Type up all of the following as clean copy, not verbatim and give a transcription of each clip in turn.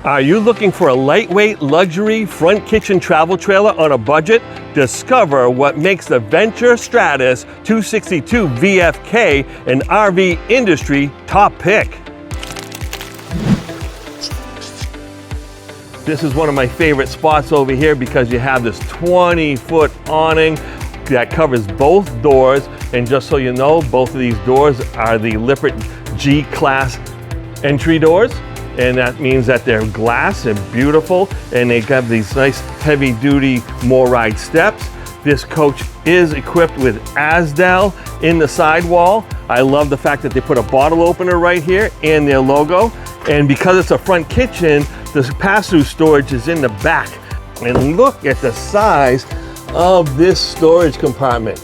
Are you looking for a lightweight luxury front kitchen travel trailer on a budget? Discover what makes the Venture Stratus 262VFK an RV industry top pick. This is one of my favorite spots over here because you have this 20-foot awning that covers both doors. And just so you know, both of these doors are the Lippert G-Class entry doors. And that means that they're glass and beautiful, and they have these nice heavy-duty MORryde steps. This coach is equipped with Asdel in the sidewall. I love the fact that they put a bottle opener right here and their logo. And because it's a front kitchen, the pass-through storage is in the back. And look at the size of this storage compartment.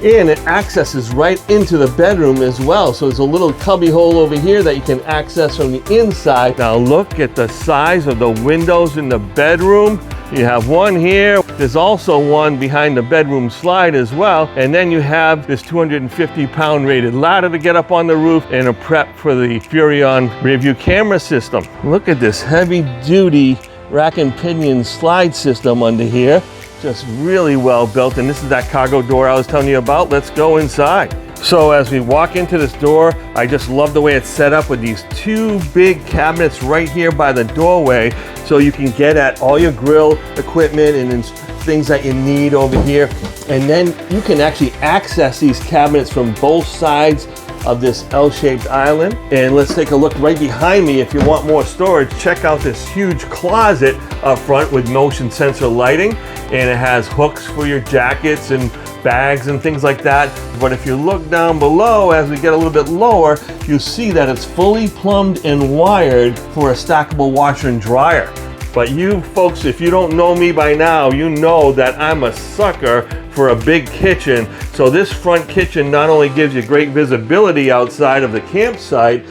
And it accesses right into the bedroom as well. So there's a little cubby hole over here that you can access from the inside. Now look at the size of the windows in the bedroom. You have one here. There's also one behind the bedroom slide as well. And then you have this 250-pound rated ladder to get up on the roof and a prep for the Furrion rear view camera system. Look at this heavy-duty rack and pinion slide system under here. Just really well built, and this is that cargo door I was telling you about. Let's go inside. So as we walk into this door, I just love the way it's set up with these two big cabinets right here by the doorway, so you can get at all your grill equipment and things that you need over here. And then you can actually access these cabinets from both sides of this L-shaped island. And let's take a look right behind me. If you want more storage, check out this huge closet up front with motion sensor lighting, and it has hooks for your jackets and bags and things like that. But if you look down below, as we get a little bit lower, you see that it's fully plumbed and wired for a stackable washer and dryer. But you folks, if you don't know me by now, you know that I'm a sucker for a big kitchen. So this front kitchen not only gives you great visibility outside of the campsite,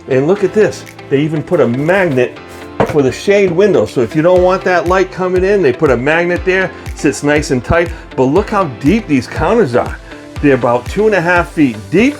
and look at this, they even put a magnet for the shade window. So if you don't want that light coming in, they put a magnet there, sits nice and tight. But look how deep these counters are. They're about 2.5 feet deep,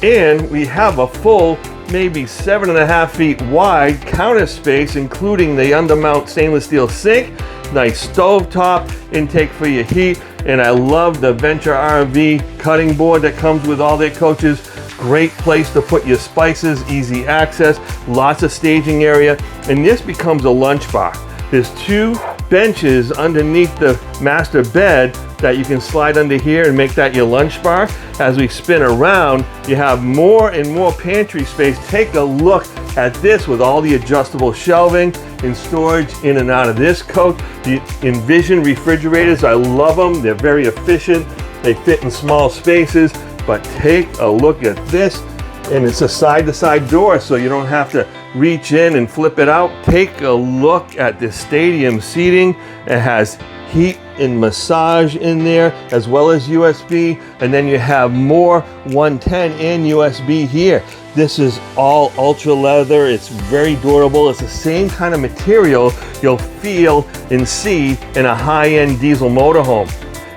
and we have a full maybe 7.5 feet wide counter space, including the undermount stainless steel sink, nice stovetop intake for your heat, and I love the Venture RV cutting board that comes with all their coaches. Great place to put your spices, easy access, lots of staging area, and this becomes a lunch bar. There's two benches underneath the master bed that you can slide under here and make that your lunch bar. As we spin around, you have more and more pantry space. Take a look at this with all the adjustable shelving and storage in and out of this coach. The Envision refrigerators, I love them. They're very efficient. They fit in small spaces, but take a look at this. And it's a side-to-side door, so you don't have to reach in and flip it out. Take a look at this stadium seating. It has heat and massage in there, as well as USB, and then you have more 110 and USB here. This is all ultra leather. It's very durable. It's the same kind of material you'll feel and see in a high-end diesel motorhome.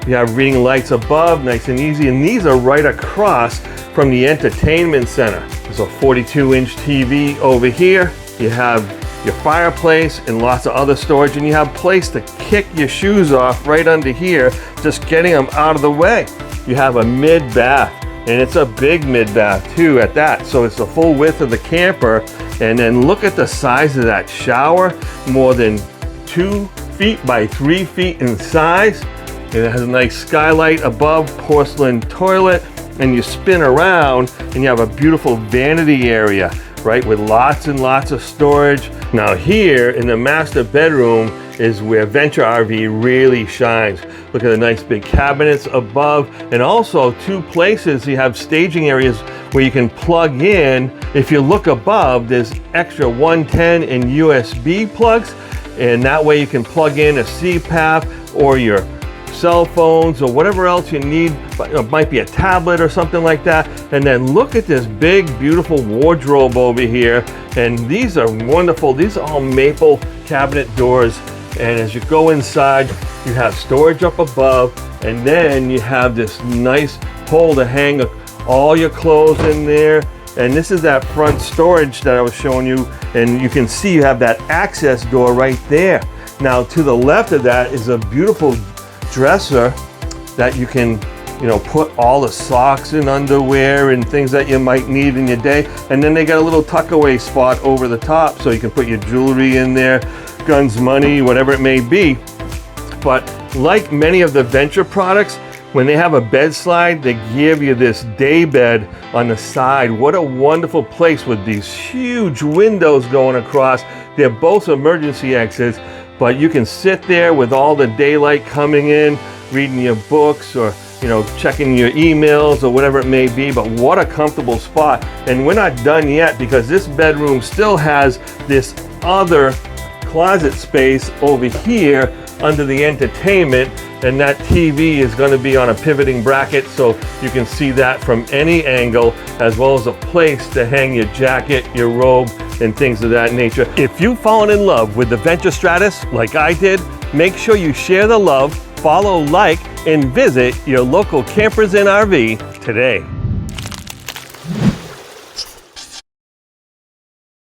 You have reading lights above, nice and easy, and these are right across from the entertainment center. There's a 42-inch TV over here. You have your fireplace and lots of other storage, and you have place to kick your shoes off right under here, just getting them out of the way. You have a mid-bath, and it's a big mid-bath too at that, so it's the full width of the camper. And then look at the size of that shower, more than 2 feet by 3 feet in size. It has a nice skylight above, porcelain toilet, and you spin around and you have a beautiful vanity area, right, with lots and lots of storage. Now here in the master bedroom is where Venture RV really shines. Look at the nice big cabinets above, and also two places you have staging areas where you can plug in. If you look above, there's extra 110 and USB plugs, and that way you can plug in a CPAP or your cell phones or whatever else you need. It might be a tablet or something like that. And then look at this big, beautiful wardrobe over here. And these are wonderful. These are all maple cabinet doors. And as you go inside, you have storage up above, and then you have this nice hole to hang all your clothes in there. And this is that front storage that I was showing you, and you can see you have that access door right there. Now to the left of that is a beautiful dresser that you can, you know, put all the socks and underwear and things that you might need in your day. And then they got a little tuck away spot over the top so you can put your jewelry in there, guns, money, whatever it may be. But like many of the Venture products, when they have a bed slide, they give you this day bed on the side. What a wonderful place with these huge windows going across. They're both emergency exits, but you can sit there with all the daylight coming in, reading your books, or you know, checking your emails or whatever it may be. But what a comfortable spot. And we're not done yet, because this bedroom still has this other closet space over here under the entertainment, and that TV is going to be on a pivoting bracket so you can see that from any angle, as well as a place to hang your jacket, your robe, and things of that nature. If you've fallen in love with the Venture Stratus like I did, make sure you share the love, follow, like, and visit your local Campers and RV today.